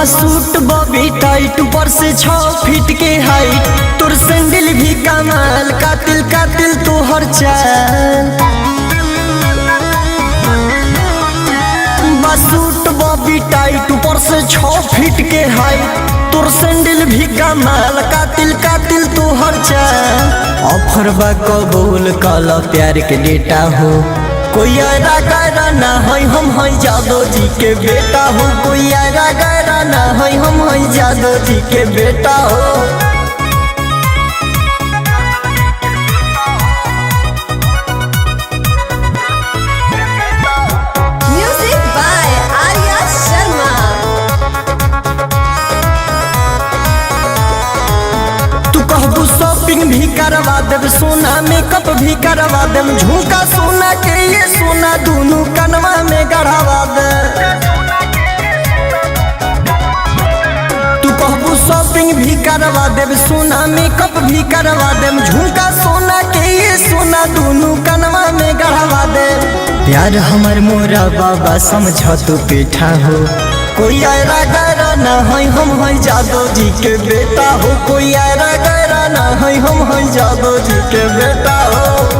Suit Bobby tight, ऊपर से 6 feet के हाइट, तोर सैंडल भी कमाल, कातिल कातिल तोहर चाल। सूट बॉबी टाइट, ऊपर से 6 फीट के हाइट, तोर सैंडल भी कमाल, कातिल कातिल तोहर चाल। ऑफर बा कबूल काला प्यार के डेटा हो, कोई आरा गैरा ना है, हम हैं जादव जी के बेटा हो। कोई आरा गैरा ना है, हम हैं जादव जी के बेटा हो। शॉपिंग भी करवा देव, सोना मेकअप भी करवा देव, झुमका सोना के ये सोना दोनों कनवा में गढ़वा दे। तू कहबू शॉपिंग भी करवा देव, सोना मेकअप भी करवा देव, झुमका सोना के ये सोना दोनों कनवा में गढ़वा दे। प्यार हमर मोरा बाबा समझ तू पेठा हो, कोई आरा गैरा ना है, हम हैं जादव जी के बेटा हो। कोई आरा गैरा ना है, हम हैं जादव जी के बेटा हो।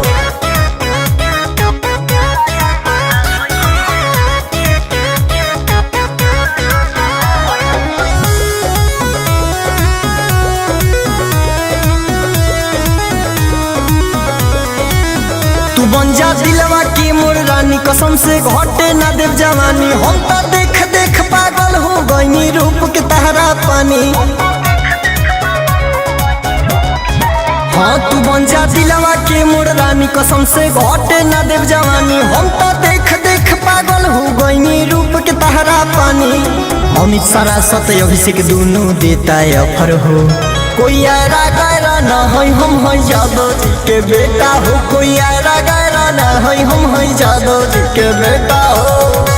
तू बन जा दिलवा की मोर रानी, कसम से घटे ना देव जवानी। हम तो देख देख पागल हो गई, रूप के तहरा पानी। हाँ तू बन जा दिलवा के मोर रानी, कसम से घटे ना देव जवानी। हम तो देख देख पागल हो गई, रूप के तहरा पानी। अमित सारा सत्य अभिषेक दोनों देता है ऑफर हो, कोई आरा गैरा ना है, हम हैं जादव जी के बेटा हो। कोई आरा गैरा ना है, हम हैं जादव जी के बेटा हो।